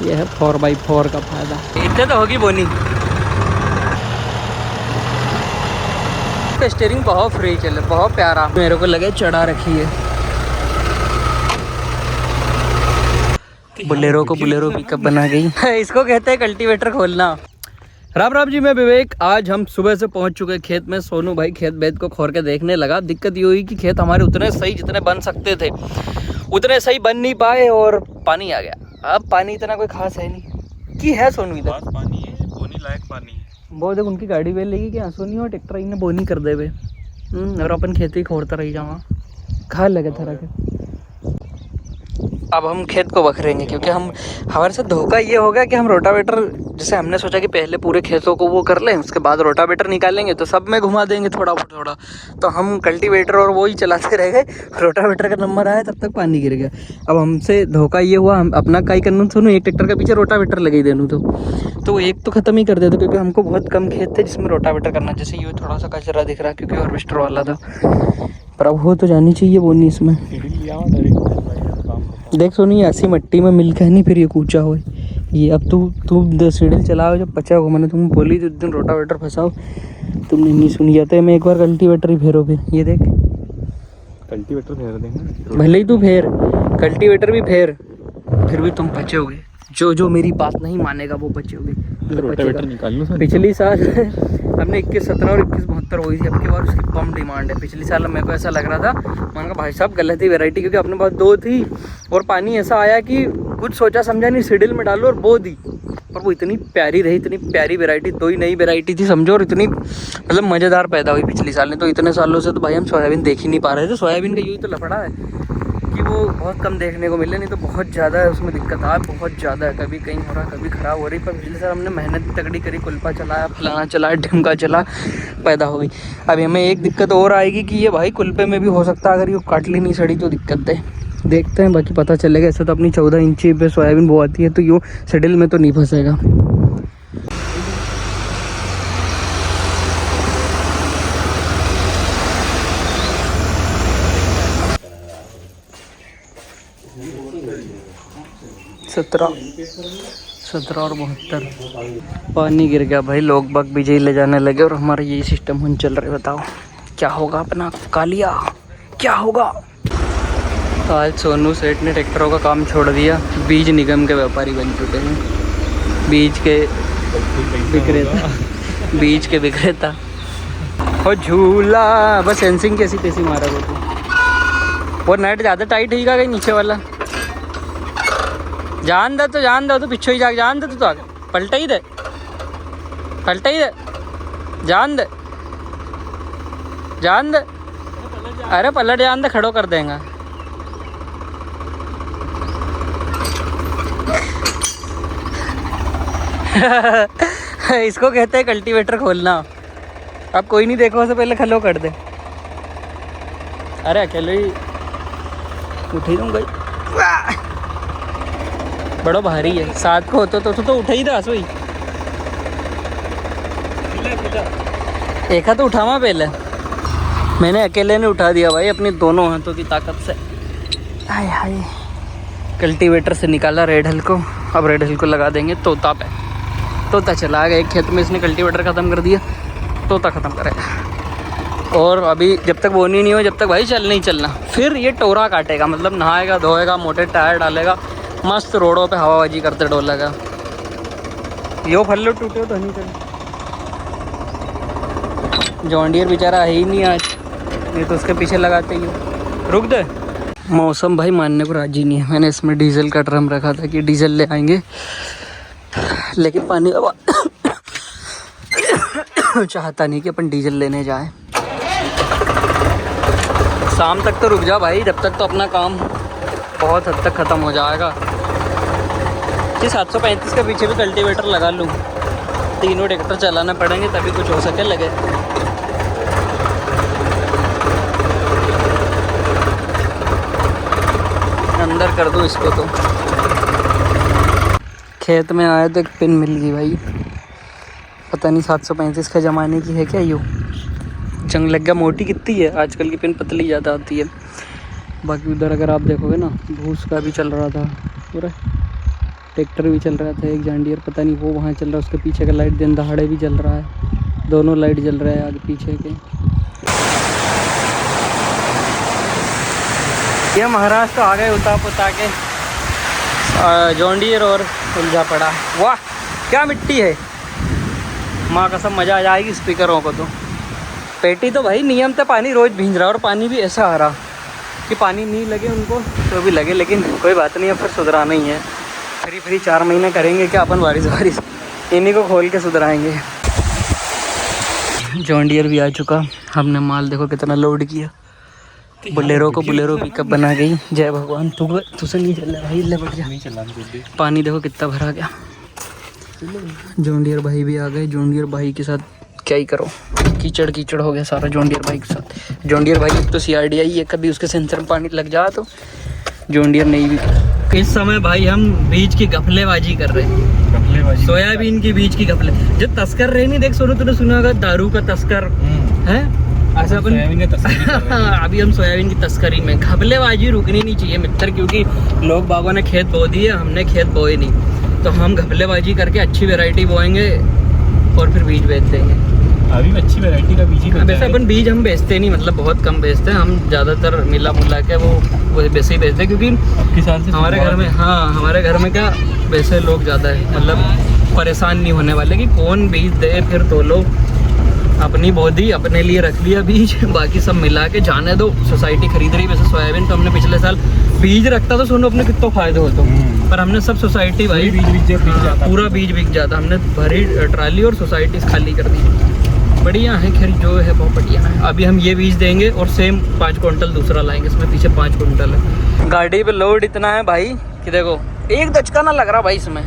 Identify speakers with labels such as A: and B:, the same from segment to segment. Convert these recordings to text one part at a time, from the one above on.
A: ये है 4x4 का फायदा। इतने तो होगी बोनी। स्टीयरिंग बहुत फ्री चले, बहुत प्यारा, मेरे को लगे चढ़ा रखी है। बुलेरो को बुलेरो पिकअप बना गई। इसको कहते हैं कल्टीवेटर खोलना। राम राम जी, मैं विवेक। आज हम सुबह से पहुंच चुके हैं खेत में। सोनू भाई खेत बेत को खोर के देखने लगा। दिक्कत ये हुई कि खेत हमारे उतने सही जितने बन सकते थे उतने सही बन नहीं पाए और पानी आ गया। अब पानी इतना कोई खास है नहीं कि है सोनू इधर
B: पानी है, बोनी लायक पानी है।
A: वो देख उनकी गाड़ी बेल लेगी क्या सोनी और ट्रैक्टर ने बोनी कर दे बे। और अपन खेती खोरता रही जावा खा लगे तरह के। अब हम खेत को बखरेंगे क्योंकि हम हमारे साथ धोखा ये हो गया कि हम रोटावेटर, जैसे हमने सोचा कि पहले पूरे खेतों को वो कर लें उसके बाद रोटावेटर निकालेंगे तो सब में घुमा देंगे थोड़ा। तो हम कल्टीवेटर और वो ही चलाते रह गए। रोटावेटर का नंबर आया तब तक पानी गिर गया। अब हमसे धोखा ये हुआ, हम अपना काई करना सुनो, एक ट्रैक्टर के पीछे रोटावेटर लगे देनू तो एक तो ख़त्म ही कर देते क्योंकि हमको बहुत कम खेत थे जिसमें रोटावेटर करना। जैसे ये थोड़ा सा कचरा दिख रहा क्योंकि हार्वेस्टर वाला था, पर अब हो तो जानी चाहिए वो नहीं इसमें। देख सोनी ऐसी मिट्टी में मिल के नहीं फिर ये कूचा हो ये। अब तू सीढ़ी चलाओ जब पचा हो, मैंने तुम बोली तो दिन रोटावेटर फंसाओ, तुमने नहीं सुनी। जाते हैं मैं एक बार कल्टीवेटर ही फेरो फिर। ये देख
B: कल्टीवेटर फेर देंगे,
A: भले ही तू फेर कल्टीवेटर भी फेर, फिर भी तुम बचोगे। जो मेरी बात नहीं मानेगा वो बचोगे।
B: रोटावेटर निकाल लो।
A: पिछली साल हमने 21-17 और 21-72 हुई थी। अब की बार उसकी कम डिमांड है। पिछली साल मेरे को ऐसा लग रहा था, मैंने कहा भाई साहब गलत ही वैरायटी, क्योंकि अपने पास 2 थी और पानी ऐसा आया कि कुछ सोचा समझा नहीं, सिडिल में डालो और बो दी। पर वो इतनी प्यारी रही, इतनी प्यारी वैरायटी, 2 ही नई वैरायटी थी समझो, और इतनी मतलब मज़ेदार पैदा हुई पिछली साल ने। तो इतने सालों से तो भाई हम सोयाबीन देख ही नहीं पा रहे थे। सोयाबीन का यही तो लफड़ा है कि वो बहुत कम देखने को मिले, नहीं तो बहुत ज़्यादा है उसमें दिक्कत आ बहुत ज़्यादा है। कभी कहीं हो रहा, कभी ख़राब हो रही। पर पिछले साल हमने मेहनत तगड़ी करी, कुल्पा चलाया, फलाना चलाया, ढिमका चला, पैदा हो गई। अब हमें एक दिक्कत और आएगी कि ये भाई कुल्पे में भी हो सकता है अगर ये काटली नहीं सड़ी तो दिक्कत है। देखते हैं, बाकी पता चलेगा। ऐसे तो अपनी 14 इंची पे सोयाबीन बोआती है तो यूँ शेड्यूल में तो नहीं फंसेगा। सत्रह और 72 पानी गिर गया भाई। लोग बाग बिजली ले जाने लगे और हमारा यही सिस्टम हम चल रहे। बताओ क्या होगा अपना कालिया, क्या होगा। आज सोनू सेठ ने ट्रैक्टरों का काम छोड़ दिया, बीज निगम के व्यापारी बन चुके हैं। बीज के विक्रेता और झूला बस सेंसिंग कैसी तैसी मारा वो तो। और नेट ज़्यादा टाइट ही का कहीं नीचे वाला जान दे तो पिछो ही जान दे तो आगे पलटा ही दे जान दे। अरे पलट जान दे, खड़ो कर देंगे। इसको कहते हैं कल्टीवेटर खोलना। अब कोई नहीं देखो उससे पहले खलो कर दे। अरे अकेले ही उठी दूंगा, बड़ा भारी है। साथ को होता तो उठा ही था सोई। एक हाथ तो उठावा पहले, मैंने अकेले ने उठा दिया भाई अपनी दोनों हाथों की ताकत से। हाय हाय, कल्टीवेटर से निकाला रेड हल को। अब रेड हल को लगा देंगे तोता पे। तोता चला गया एक खेत में, इसने कल्टीवेटर ख़त्म कर दिया, तोता ख़त्म करेगा। और अभी जब तक बोनी नहीं हो जब तक भाई नहीं चलना। फिर ये टोरा काटेगा, मतलब नहाएगा धोएगा, मोटे टायर डालेगा, मस्त रोडों पे हवाबाजी करते डोलेगा। यो फल्लो टूटे तो नहीं चल। जॉन डियर बेचारा है ही नहीं आज, नहीं तो उसके पीछे लगाते ही हो। रुक दे। मौसम भाई मानने को राजी नहीं है। मैंने इसमें डीजल का ड्रम रखा था कि डीजल ले आएंगे, लेकिन पानी चाहता नहीं कि अपन डीजल लेने जाएं। शाम तक तो रुक जा भाई, जब तक तो अपना काम बहुत हद तक ख़त्म हो जाएगा। कि 735 के पीछे भी कल्टीवेटर लगा लूँ, तीनों ट्रैक्टर चलाना पड़ेंगे तभी कुछ हो सके लगे। अंदर कर दूँ इसको। तो खेत में आया तो एक पिन मिल गई भाई, पता नहीं 735 के ज़माने की है क्या। यूँ जंग लग गया। मोटी कितनी है आजकल की पिन, पतली ज़्यादा आती है। बाकी उधर अगर आप देखोगे ना भूस का भी चल रहा था पूरा। ट्रैक्टर भी चल रहा था, एक जॉन्डियर पता नहीं वो वहाँ चल रहा है, उसके पीछे का लाइट दिन दहाड़े भी जल रहा है, दोनों लाइट जल रहा है आगे पीछे के। ये महाराज तो आ गए उता पुता के, जॉन्डियर और उलझा पड़ा। वाह क्या मिट्टी है, माँ कसम मज़ा आ जाएगी स्पीकरों को तो। पेटी तो भाई नियम से पानी रोज़ भींज रहा, और पानी भी ऐसा आ रहा कि पानी नहीं लगे उनको तो भी लगे, लेकिन कोई बात नहीं है, फिर सुधराना ही है। फ्री 4 महीने करेंगे क्या अपन, बारिश इन्हीं को खोल के सुधराएंगे। जॉन्डियर भी आ चुका, हमने माल देखो कितना लोड किया, बुलेरो पिकअप बना गई। जय भगवान। तुझसे नहीं चल रहा भाई, ले बढ़ जा। पानी देखो कितना भरा गया। जॉन्डियर भाई भी आ गए, जॉन्डियर भाई के साथ क्या ही करो, कीचड़ हो गया सारा जॉन्डियर भाई के साथ। जॉन्डियर भाई एक तो CRDI है, कभी उसके सेंसर में पानी लग जा तो जॉन्डियर नहीं भी। इस समय भाई हम बीज की गफलेबाजी कर रहे हैं, सोयाबीन की बीज की गफले। जो तस्कर रहे नहीं, देख सोनू तूने सुना होगा दारू का तस्कर है, ऐसा अपन अभी हम सोयाबीन की तस्करी में। घपलेबाजी रुकनी नहीं चाहिए मित्र, क्योंकि लोग बागों ने खेत बो दिए, हमने खेत बोए नहीं, तो हम घपलेबाजी करके अच्छी वैरायटी बोएंगे और फिर बीज बेच देंगे।
B: अभी अच्छी वैरायटी का बीज ही
A: वैसे अपन बीज हम बेचते नहीं, मतलब बहुत कम बेचते हैं हम, ज़्यादातर मिला मुला के वो वैसे ही बेचते हैं, क्योंकि
B: आपके साथ से
A: हमारे घर में, हाँ हमारे घर में क्या वैसे लोग ज़्यादा है, मतलब परेशान नहीं होने वाले कि कौन बीज दे, फिर तो लो अपनी बौदी अपने लिए रख लिया बीज, बाकी सब मिला के जाने दो। सोसाइटी खरीद रही। वैसे सोयाबीन तो हमने पिछले साल बीज रखता तो सुनो अपने कितना फायदा होता, पर हमने सब सोसाइटी भाई पूरा बीज बिक जाता, हमने भरी ट्राली और सोसाइटी खाली कर दी। बढ़िया है, खैर जो है बहुत बढ़िया है। अभी हम ये बीज देंगे और सेम 5 क्विंटल दूसरा लाएंगे, इसमें पीछे 5 क्विंटल है। गाड़ी पे लोड इतना है भाई कि देखो एक दचका ना लग रहा भाई इसमें,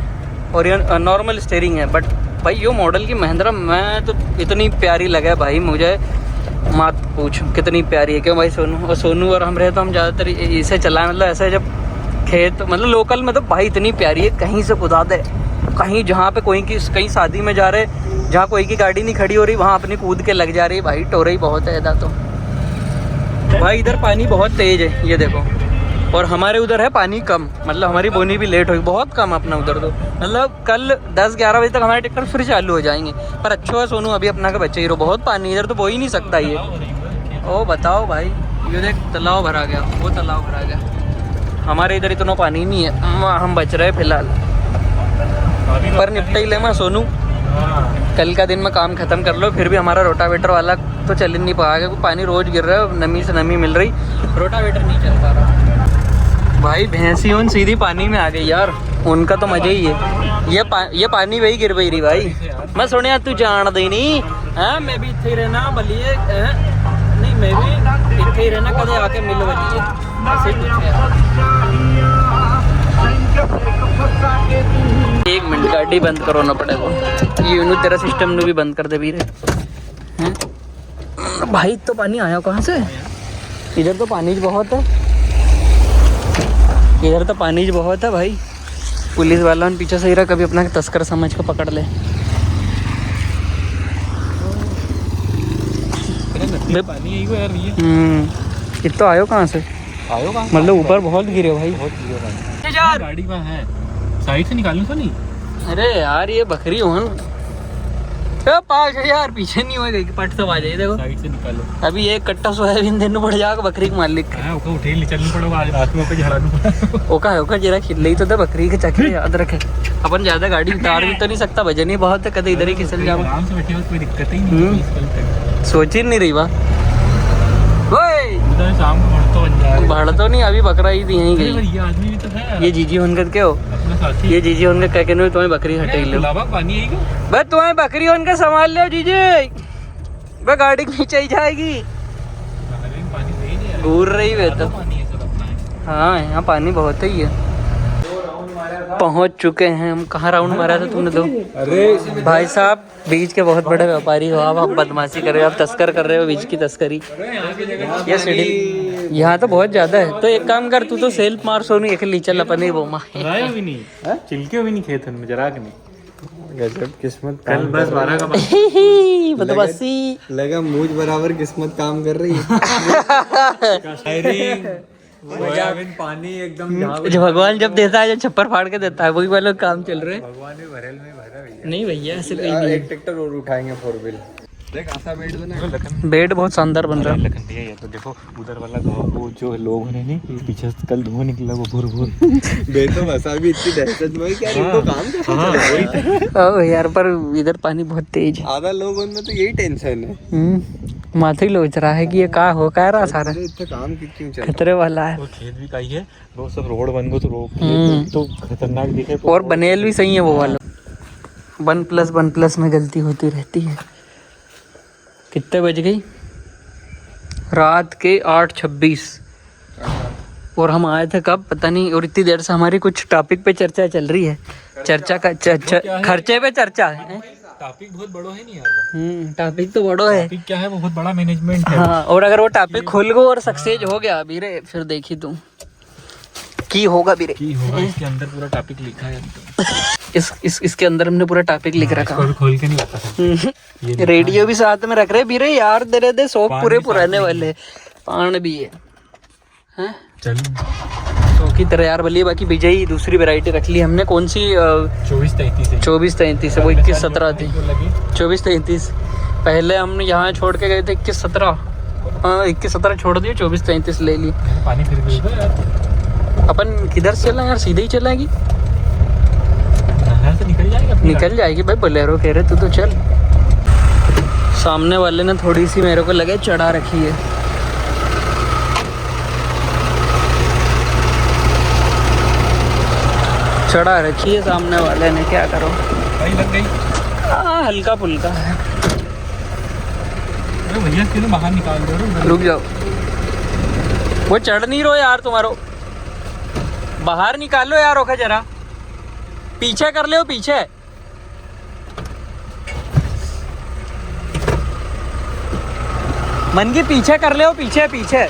A: और ये नॉर्मल स्टीयरिंग है, बट भाई यो मॉडल की महिंद्रा मैं तो इतनी प्यारी लगे भाई मुझे, मत पूछ कितनी प्यारी है। क्यों भाई सोनू और हम रहे तो हम ज़्यादातर इसे चलाएं, मतलब ऐसे जब खेत मतलब लोकल में तो भाई इतनी प्यारी है, कहीं से कुदा दे, कहीं जहाँ पे कहीं शादी में जा रहे, जहाँ कोई की गाड़ी नहीं खड़ी हो रही वहाँ अपनी कूद के लग जा रही भाई। टोरई बहुत है इधर तो भाई, इधर पानी बहुत तेज है ये देखो, और हमारे उधर है पानी कम, मतलब हमारी बोनी भी लेट हुई बहुत कम अपना उधर तो, मतलब कल 10-11 बजे तक हमारे ट्रैक्टर फिर चालू हो जाएंगे। पर अच्छा है सोनू अभी अपना का बच्चे ही रहो, बहुत पानी इधर तो बो ही नहीं सकता ये। ओ बताओ भाई, ये देख तालाब भरा गया, वो तालाब भरा गया, हमारे इधर इतना पानी नहीं है, हम बच रहे फिलहाल। पर निपटा ही ले मैं सोनू, कल का दिन में काम खत्म कर लो, फिर भी हमारा रोटावेटर वाला तो चल नहीं पाएगा, क्योंकि पानी रोज गिर रहा है, नमी से नमी मिल रही, रोटावेटर नहीं चल पा रहा भाई। भैंसी उन सीधी पानी में आ गई यार, उनका तो मजा ही है। ये पानी वही गिर गई रही भाई। मैं सुनिया तू जान दे नहीं है, मैं भी इत्थे ही रहना बलिए, नहीं मैं भी इत्थे ही रहना, कदे आके मिल बलिए ऐसे कुछ। 1 मिनट गाड़ी बंद करो ना पड़ेगा, ये यूं तेरा सिस्टम ने भी बंद कर दे वीरे भाई। तो पानी आया कहाँ से, इधर तो पानी बहुत है, इधर तो पानी बहुत है भाई। पुलिस वाला पीछे से ही रहा, कभी अपना तस्कर समझ को पकड़ ले।
B: पानी यही को यार ये
A: इतना आयो कहाँ से,
B: आयो कहाँ,
A: मतलब ऊपर बहुत गिरे भाई,
B: बहुत गिरे यार। गाड़ी में है, साइड से निकालूं तो नहीं।
A: अरे यार ये बकरी हो ना, 5 यार पीछे नहीं होएगा कि पट सब आ जाए। देखो
B: साइड से निकालो,
A: अभी एक कट्टा सोयाबीन देने पड़ जाएगा बकरी के मालिक।
B: हां ओका उठे ले चलना पड़ेगा, आज रात में ओका झड़ाना पड़ेगा।
A: ओका जरा खिल्ले तो बकरी के चक्कर याद रखे, अपन ज्यादा गाड़ी उतार भी तो नहीं सकता, वजन ही बहुत है, कदे इधर ही खिसल जाओ।
B: आराम से बैठे हो कोई दिक्कत ही नहीं,
A: सोच ही नहीं रही बा
B: उधर शाम को बढ़ तो बन जाएगा,
A: बढ़ तो नहीं, अभी बकरा ही थी यहीं गई।
B: ये आदमी भी तो है,
A: ये जीजी होनकर क्या हो,
B: अपना साथी,
A: ये जीजी होनकर कह के तुम्हें बकरी हटे लो
B: पानी यही को
A: बस, तुम्हें बकरी होनकर संभाल लो जीजी, वह गाड़ी नीचे ही जाएगी, घूर रही वे तो। हाँ यहाँ पानी बहुत ही है। पहुंच चुके हैं हम, कहाँ राउंड मारा था तुमने दो? अरे भाई साहब बीज के बहुत बड़े व्यापारी हो आप बदमाशी कर रहे हो, आप तस्कर कर रहे हो बीज की तस्करी। ये सीढ़ी यहाँ तो बहुत ज्यादा है, तो एक काम कर, तू तो सेल्फ मार सोनू एक ली चल अपन ही बोमा
B: भी नहीं, चिलके भी नहीं खेत में जरा के नहीं। गजब किस्मत,
C: कल बस 12 का
A: बदमाशी
C: लगा, मूझ बराबर किस्मत काम कर रही है।
B: पानी एकदम
A: जो भगवान जब देता है, जब छप्पर फाड़ के देता है, वही वाला काम चल रहे हैं।
B: भगवान भी भरेल में भरा भैया।
A: नहीं भैया ऐसे कोई नहीं।
C: एक ट्रैक्टर और उठाएंगे 4 व्हील। देख ऐसा बेड बना।
A: बेड बहुत शानदार बन रहा है।
B: लखन भैया ये तो देखो उधर वाला गाँव, वो जो लोग हैं नहीं पीछे से कल धुआं निकला वो भूर भूर।
C: बेड तो वैसा भी इतनी दहशत में क्या इनको काम कैसे
A: ओ यार, पर इधर पानी बहुत तेज है।
C: आधा लोगों में तो यही टेंशन है।
A: माथे लोच रहा है कि ये का हो का रहा सारा,
C: इतना काम क्यों चल
A: खतरे वाला है।
B: वो खेत भी कहीं है, वो सब रोड बन गो तो रोड तो खतरनाक दिखे।
A: और बनेल भी सही है वो वाला। 1+1+ में गलती होती रहती है। कितने बज गई? रात के 8:26। और हम आए थे कब पता नहीं, और इतनी देर से हमारी कुछ टॉपिक पे चर्चा चल रही है। चर्चा का खर्चे पे चर्चा है।
B: टॉपिक बहुत बड़ा है नहीं यार।
A: टॉपिक तो बड़ा है।
B: टॉपिक क्या है, वो बहुत बड़ा मैनेजमेंट है।
A: हाँ, और अगर वो टॉपिक खुल गो और सक्सेस हो गया बीरे, फिर देखी तू की होगा बीरे।
B: की होगा, इसके अंदर पूरा टॉपिक लिखा है।
A: इसके अंदर हमने पूरा टॉपिक लिख रखा है।
B: खोल के नहीं पता।
A: रेडियो भी साथ में रख रहे बीरे यार, तेरे दे शौक पूरे पुराने वाले। पान भी है, हैं?
B: चलो
A: शौक की तरह यार बलिए। बाकी विजयी दूसरी वैरायटी रख ली हमने। कौन सी? 24-33 है। वो 21-17 थी। 24-33 पहले हम यहाँ छोड़ के गए थे। 21-17 हाँ 21-17 छोड़ दिए, 24-33 ले ली।
B: पानी फिर भी यार।
A: अपन किधर से चलें यार? सीधे ही चलेंगी?
B: से
A: निकल जाएगी भाई, बोलेरो कह रहे तू तो चल। सामने वाले ने थोड़ी सी मेरे को लगे चढ़ा रखी है। चढ़ा रखी है सामने वाले ने, क्या करो
B: भाई लग गई।
A: हाँ हल्का फुल्का है।
B: भैया क्यों बाहर निकाल दो।
A: रुक जाओ, वो चढ़ नहीं रहो यार तुम्हारो। बाहर निकालो यार, रोका जरा पीछे कर ले, पीछे मन की पीछे कर ले, पीछे पीछे।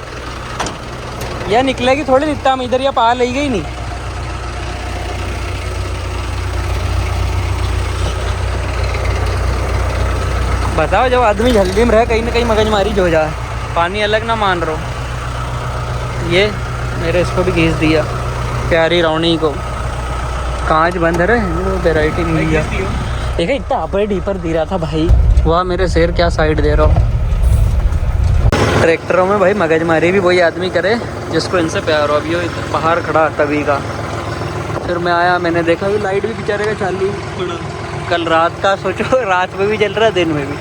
A: यह निकलेगी थोड़ी दिखता, हम इधर या पा ले गई नहीं। बताओ, जब आदमी जल्दी में रहे कहीं ना कहीं मगजमारी हो जाए। पानी अलग ना मान रहो। ये मेरे इसको भी घीस दिया प्यारी रावणी को। कांच बंद है वैरायटी मिल गया। देखा इतना आपरे डीपर दे रहा था भाई। वाह मेरे शेर, क्या साइड दे रहा हूँ। ट्रैक्टरों में भाई मगजमारी भी वही आदमी करे जिसको इनसे प्यार हो। अभी बाहर खड़ा तभी का, फिर मैं आया, मैंने देखा भी लाइट भी बेचारे का चालू कल रात का। सोचो रात में भी जल रहा है, दिन में भी।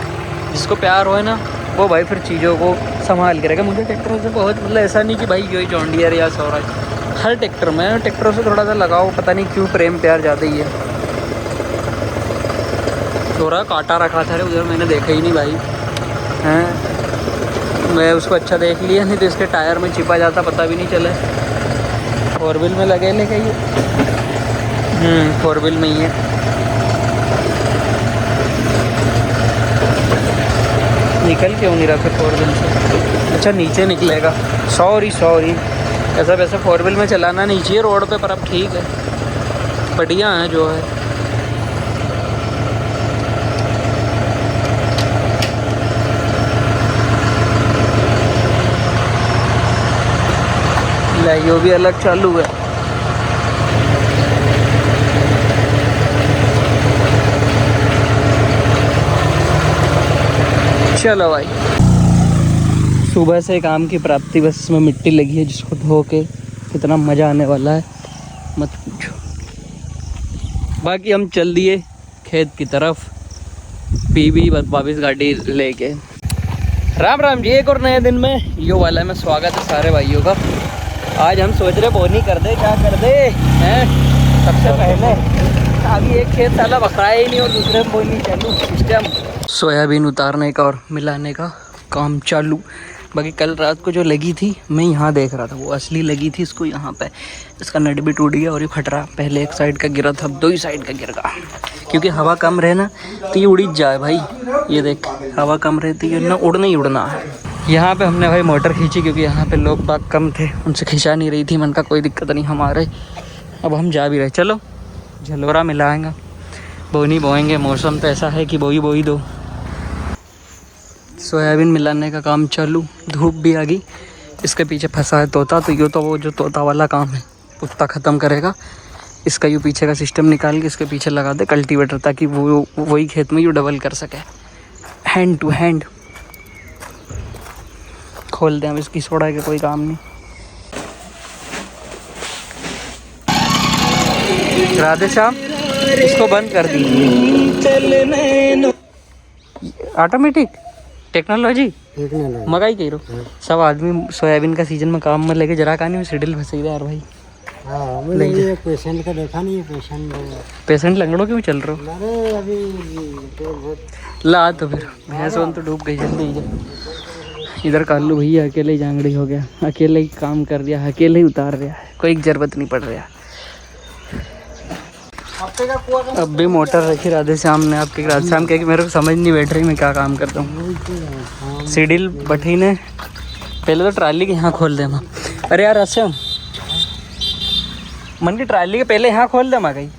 A: जिसको प्यार हो है ना, वो भाई फिर चीज़ों को संभाल के रखेगा। मुझे ट्रैक्टरों से बहुत मतलब ऐसा नहीं कि भाई यही जॉन डियर या स्वराज, हर ट्रैक्टर में ट्रैक्टरों से थोड़ा सा लगाओ। पता नहीं क्यों प्रेम प्यार ज़्यादा ही है। थोड़ा काटा रखा था उधर, मैंने देखा ही नहीं भाई। हैं मैं उसको अच्छा देख लिया, नहीं तो इसके टायर में छिपा जाता पता भी नहीं चले। 4 व्हील में लगे लेके ये 4 व्हील में ही है। निकल क्यों नहीं रहा फिर 4 व्हील से? अच्छा नीचे निकलेगा। सॉरी ऐसा वैसे 4 व्हील में चलाना नहीं चाहिए रोड पे, पर अब ठीक है, बढ़िया है जो है। लाइयो भी अलग चालू है। चलो भाई, सुबह से काम की प्राप्ति, बस इसमें मिट्टी लगी है जिसको धो के कितना मज़ा आने वाला है मत पूछो। बाकी हम चल दिए खेत की तरफ, पीबी वापिस गाड़ी लेके। राम राम जी, एक और नए दिन में यो वाला में स्वागत है सारे भाइयों का। आज हम सोच रहे बोनी कर दे, क्या कर दे हैं। सबसे पहले अभी एक खेत साला बकराया ही नहीं और दूसरे बोनी चालू सिस्टम। सोयाबीन उतारने का और मिलाने का काम चालू। बाकी कल रात को जो लगी थी, मैं यहाँ देख रहा था, वो असली लगी थी इसको यहाँ पे। इसका नट भी टूट गया और ये फट रहा। पहले एक साइड का गिरा था, अब 2 ही साइड का गिर गया। क्योंकि हवा कम रहे ना तो ये उड़ जाए भाई। ये देख, हवा कम रहती है ना, उड़ना ही उड़ना है। यहाँ पे हमने भाई मोटर खींची क्योंकि यहाँ पे लोग बाग कम थे, उनसे खिंचा नहीं रही थी। मन का कोई दिक्कत नहीं हमारे। अब हम जा भी रहे, चलो झलोरा मिलाएंगे, बोनी बोएंगे। मौसम तो ऐसा है कि बोई दो। सोयाबीन मिलाने का काम चालू। धूप भी आ गई, इसके पीछे फंसा है तोता, तो ये तो वो जो तोता वाला काम है कुत्ता ख़त्म करेगा। इसका यूँ पीछे का सिस्टम निकाल के इसके पीछे लगा दे कल्टीवेटर, ताकि वो वही खेत में यूँ डबल कर सके, हैंड टू हैंड। खोल दें अब इसकी, सोडा के कोई काम नहीं। राधे श्याम, इसको बंद कर दीजिए। ऑटोमेटिक टेक्नोलॉजी मगाई कही रो। सब आदमी सोयाबीन का सीजन में काम में लेके जरा कहानी में शेड्यूल फंस गया यार भाई।
D: ये पेशेंट का देखा नहीं है,
A: पेशेंट लंगड़ों क्यों चल रहे हो?
D: अरे अभी
A: ला तो फिर भैंस तो डूब गई जल्दी ही। इधर कालू भैया अकेले ही जांगड़ी हो गया, अकेले ही काम कर दिया, अकेले ही उतार दिया, कोई जरूरत नहीं पड़ रहा। अब भी मोटर रखी राधे श्याम ने, आपके राधे श्याम कह कि मेरे को समझ नहीं बैठ रही मैं क्या काम करता हूँ। सीडिल बठी ने पहले तो ट्राली के यहाँ खोल दे माँ। अरे यार राधेश्याम, मन की ट्राली के पहले यहाँ खोल दे माँ गई,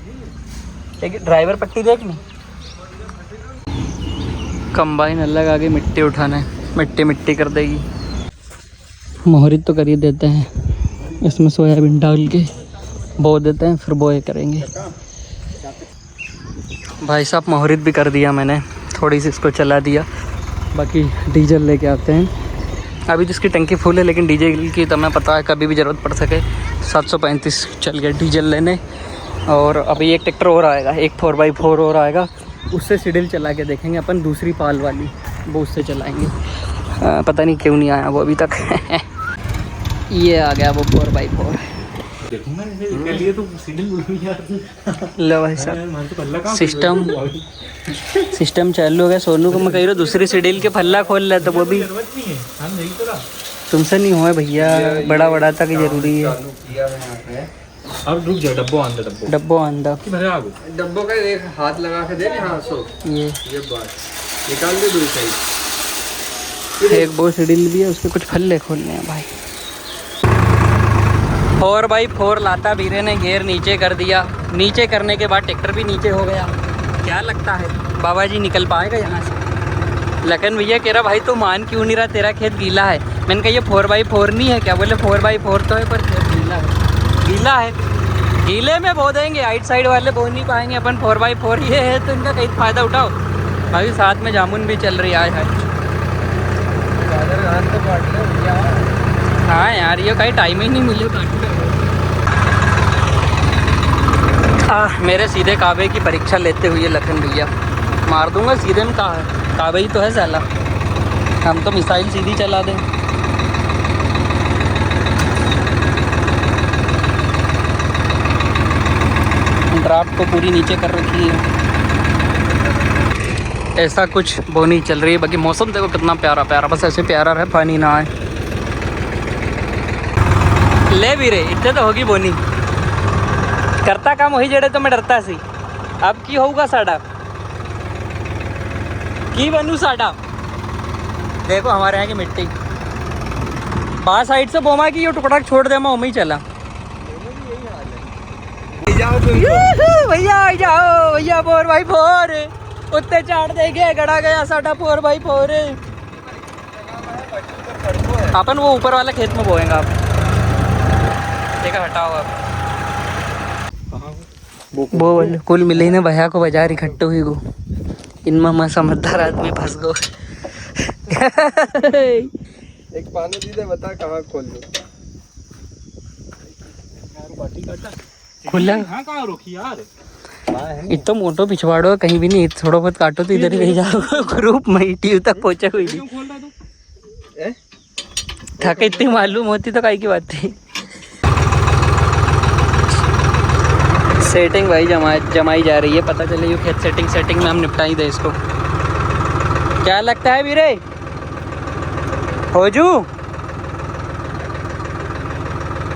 A: लेकिन ड्राइवर पट्टी देख नहीं। कंबाइन अलग आगे मिट्टी उठाना है, मिट्टी कर देगी। मोहरित तो कर ही देते हैं, इसमें सोयाबीन डाल के बो देते हैं, फिर बोए करेंगे। भाई साहब मोहरित भी कर दिया मैंने, थोड़ी सी इसको चला दिया, बाकी डीजल लेके आते हैं। अभी जिसकी टंकी फुल है, लेकिन डीजल की तो मैं पता है कभी भी ज़रूरत पड़ सके। 735 चल गया डीजल लेने। और अभी एक ट्रैक्टर और आएगा, एक 4x4 और आएगा, उससे सीडिल चला के देखेंगे अपन, दूसरी पाल वाली, वो उससे चलाएंगे। पता नहीं क्यों नहीं आया वो अभी तक। ये आ गया वो 4x4। लो भाई साहब, सिस्टम चालू हो गया। सोनू को मैं कह रहा हूँ दूसरी सीडिल के फल्ला खोल ले, तो वो भी तुमसे नहीं हुआ भैया, बड़ा बड़ा तक जरूरी है।
B: अब रुक जा, डब्बो आंदा
C: डब्बो का एक हाथ लगा के दे। हाँ सो
A: ये
C: बात निकाल दे दूर साइड।
A: एक वो सीडिल भी है, उसके कुछ फल्ले खोलने हैं भाई। 4x4 लाता बीरे ने घेर नीचे कर दिया। नीचे करने के बाद ट्रैक्टर भी नीचे हो गया। क्या लगता है बाबा जी निकल पाएगा यहाँ से? लखन भैया कह रहा भाई तो मान क्यों नहीं रहा, तेरा खेत गीला है। मैंने कहा ये 4x4 नहीं है क्या? बोले 4x4 तो है पर खेत गीला है। गीला है, गीले में बो देंगे, आइट साइड वाले बो नहीं पाएंगे अपन। 4x4 ये है तो इनका कहीं फ़ायदा उठाओ भाई। साथ में जामुन भी चल रही है। हाँ यार, ये कहीं टाइम ही नहीं मिले। मेरे सीधे काबे की परीक्षा लेते हुए लखन भैया, मार दूंगा सीधे में। कहा है काबे ही तो है साला, हम तो मिसाइल सीधी चला दें। ड्राफ्ट को पूरी नीचे कर रखी है। ऐसा कुछ बोनी चल रही है। बाकी मौसम देखो कितना प्यारा प्यारा, बस ऐसे प्यारा रहे, पानी ना आए। ले भी रे, इतने तो होगी बोनी। करता काम वही जड़े तो मैं डरता सी। अब की होगा साड़ा की बनू साड़ा। देखो हमारे यहाँ की मिट्टी बाहर साइड से बोमा की ये टुकड़ा छोड़ दे, मैं ही चला। भैया जाओ भैया, 4x4 उत्ते चाट देंगे, गड़ा गया साड़ा 4x4। अपन वो ऊपर वाला खेत में बोएंगे। आप देखा हटाओ आप वो कुल मिले ने भैया को बाजार इकट्ठे हुई गो। इनमें मैं समझदार आदमी फंस गो।
C: एक पानी दीदे, बता कहाँ खोल दो।
A: खुला
B: कहाँ रोकी यार?
A: इतना मोटो पिछवाड़ो कहीं भी नहीं, थोड़ा बहुत काटो तो इधर ही रह जाओ। ग्रुप में ट्यूब तक पहुंचा हुई नहीं। थके इतनी मालूम होती तो काई की बात थी। सेटिंग भाई जमाई जा रही है, पता चले ये खेत सेटिंग में हम निपटा ही दे इसको। क्या लगता है वीरे होजू?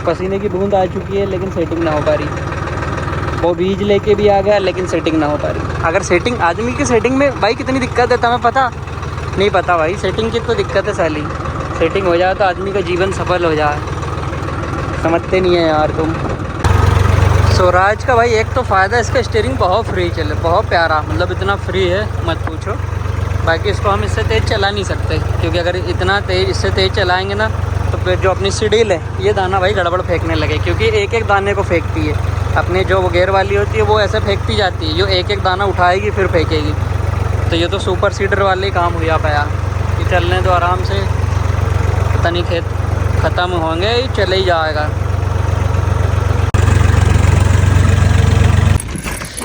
A: पसीने की बूंद आ चुकी है लेकिन सेटिंग ना हो पा रही। वो बीज लेके भी आ गया लेकिन सेटिंग ना हो पा रही। अगर सेटिंग आदमी की सेटिंग में भाई कितनी दिक्कत है तुम्हें पता नहीं? पता भाई सेटिंग की तो दिक्कत है साली। सेटिंग हो जाए तो आदमी का जीवन सफल हो जाए, समझते नहीं है यार तुम। स्वराज का भाई एक तो फ़ायदा, इसका स्टीयरिंग बहुत फ्री चले, बहुत प्यारा, मतलब इतना फ्री है मत पूछो। बाकी इसको हम इससे तेज़ चला नहीं सकते, क्योंकि अगर इतना तेज़ इससे तेज़ चलाएंगे ना तो फिर जो अपनी सीडील है ये दाना भाई गड़बड़ फेंकने लगे, क्योंकि एक एक दाने को फेंकती है। अपनी जो वो गेयर वाली होती है वो ऐसे फेंकती जाती है, जो एक एक दाना उठाएगी फिर फेंकेगी। तो ये तो सुपर सीडर वाले काम हुआ पाया कि चलने तो आराम से, पता नहीं खेत ख़त्म होंगे ही चले ही जाएगा।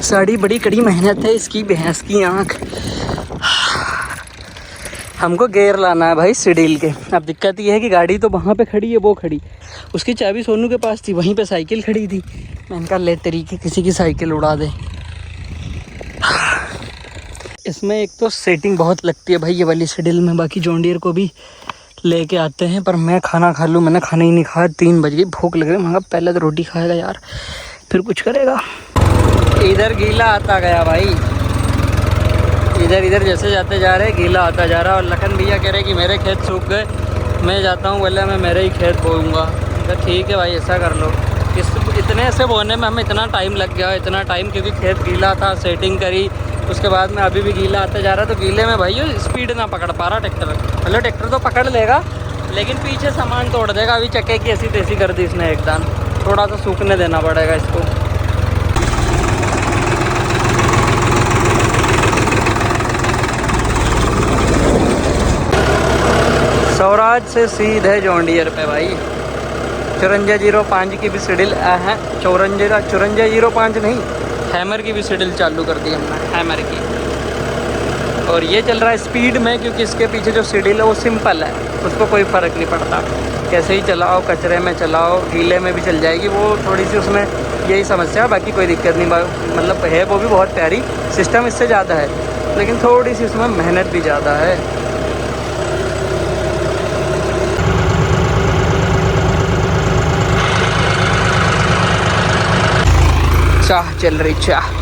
A: साड़ी बड़ी कड़ी मेहनत है इसकी, भैंस की आँख। हमको गेयर लाना है भाई सीडील के। अब दिक्कत ये है कि गाड़ी तो वहाँ पे खड़ी है, वो खड़ी, उसकी चाबी सोनू के पास थी, वहीं पे साइकिल खड़ी थी। मैंने कहा ले तरीके किसी की साइकिल उड़ा दे। इसमें एक तो सेटिंग बहुत लगती है भाई ये वाली सीडील में। बाकी जॉन डियर को भी लेके आते हैं, पर मैं खाना खा लूँ। मैंने खाना ही नहीं खाया, 3 बज गई, भूख लग रही। मैं कहा पहले तो रोटी खाएगा यार, फिर कुछ करेगा। इधर गीला आता गया भाई, इधर जैसे जाते जा रहे गीला आता जा रहा। और लखन भैया कह रहे कि मेरे खेत सूख गए, मैं जाता हूँ, बोले मैं मेरे ही खेत बोऊँगा। तो ठीक है भाई ऐसा कर लो। इतने से बोने में हमें इतना टाइम लग गया, इतना टाइम, क्योंकि खेत गीला था, सेटिंग करी, उसके बाद में अभी भी गीला आता जा रहा। तो गीले में भाई स्पीड ना पकड़ पा रहा ट्रैक्टर। मतलब ट्रैक्टर तो पकड़ लेगा लेकिन पीछे सामान तोड़ देगा। अभी चक्के की ऐसी तैसी कर दी इसने एकदम, थोड़ा सा सूखने देना पड़ेगा इसको। स्वराज से सीधे जॉन डियर पे भाई। 5405 की भी सीडील है, 5405 नहीं, हैमर की भी सीडील चालू कर दी हमने, हैमर की। और ये चल रहा है स्पीड में, क्योंकि इसके पीछे जो सीडील है वो सिंपल है, उसको कोई फ़र्क नहीं पड़ता। कैसे ही चलाओ, कचरे में चलाओ, गीले में भी चल जाएगी। वो थोड़ी सी उसमें यही समस्या है, बाकी कोई दिक्कत नहीं। मतलब है वो भी बहुत प्यारी, सिस्टम इससे ज़्यादा है, लेकिन थोड़ी सी उसमें मेहनत भी ज़्यादा है। चाह चल रही चाह।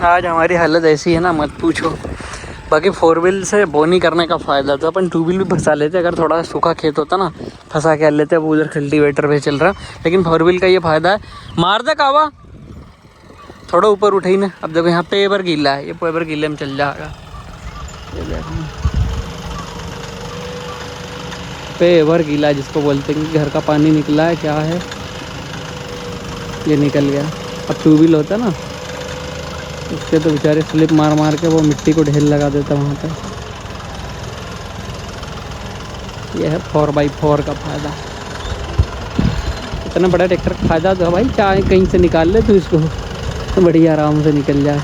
A: आज हमारी हालत ऐसी है ना मत पूछो। बाकी 4 व्हील से बोनी करने का फ़ायदा तो अपन 2 व्हील भी फंसा लेते, अगर थोड़ा सूखा खेत होता ना फंसा के लेते। अब उधर कल्टीवेटर पे चल रहा, लेकिन 4 व्हील का ये फ़ायदा है। मार दे कावा, थोड़ा ऊपर उठे ही ना। अब देखो यहाँ पेवर गीला है, ये पेवर गीले में चल जाएगा। ये देखो पेवर गीला जिसको बोलते हैं, घर का पानी निकला है, क्या है ये निकल गया। अब 2 व्हील होता ना उससे तो बेचारे स्लिप मार मार के वो मिट्टी को ढेर लगा देता वहाँ पे। ये है 4x4 का फ़ायदा। इतना बड़ा ट्रैक्टर का फ़ायदा तो भाई, चाहे कहीं से निकाल ले तो इसको तो बढ़िया आराम से निकल जाए।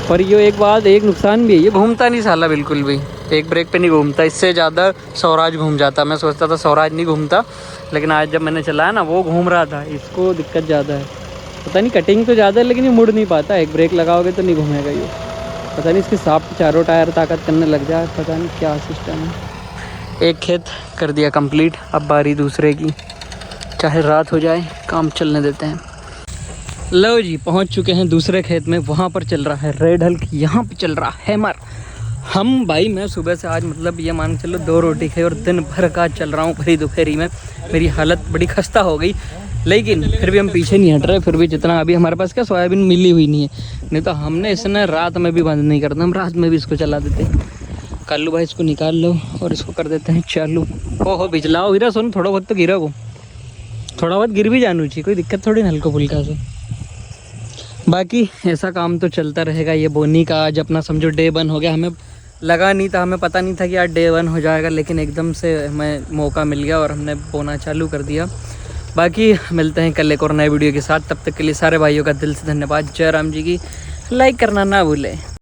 A: पर ये एक नुकसान भी है, ये घूमता नहीं साला बिल्कुल भी, एक ब्रेक पे नहीं घूमता। इससे ज़्यादा स्वराज घूम जाता। मैं सोचता था स्वराज नहीं घूमता, लेकिन आज जब मैंने चलाया ना वो घूम रहा था। इसको दिक्कत ज़्यादा है, पता नहीं कटिंग तो ज़्यादा है लेकिन ये मुड़ नहीं पाता। एक ब्रेक लगाओगे तो नहीं घूमेगा ये, पता नहीं इसके साफ चारों टायर ताकत करने लग जाए, पता नहीं क्या सिस्टम है। एक खेत कर दिया कंप्लीट, अब बारी दूसरे की। चाहे रात हो जाए काम चलने देते हैं। लो जी पहुंच चुके हैं दूसरे खेत में। वहाँ पर चल रहा है रेड हल्क, यहाँ पे चल रहा है हैमर। हम भाई मैं सुबह से आज मतलब ये मान के चलो 2 रोटी खाई और दिन भर का चल रहा हूँ भरी दोपहरी में। मेरी हालत बड़ी खस्ता हो गई, लेकिन फिर भी हम पीछे नहीं हट रहे। फिर भी जितना अभी हमारे पास क्या सोयाबीन मिली हुई नहीं है, नहीं तो हमने इसने रात में भी बंद नहीं करता, हम रात में भी इसको चला देते। कालू भाई इसको निकाल लो और इसको कर देते हैं चालू। ओहो बिजलाओ गिरा सोनू, थोड़ा बहुत तो गिरा को, थोड़ा बहुत गिर भी जाना चाहिए, कोई दिक्कत थोड़ी ना हल्का फुल्का से। बाकी ऐसा काम तो चलता रहेगा। ये बोनी का आज अपना समझो डे 1 हो गया। हमें लगा नहीं था, हमें पता नहीं था कि आज डे 1 हो जाएगा, लेकिन एकदम से हमें मौका मिल गया और हमने बोना चालू कर दिया। बाकी मिलते हैं कल एक और नए वीडियो के साथ, तब तक के लिए सारे भाइयों का दिल से धन्यवाद। जय राम जी की लाइक करना ना भूलें।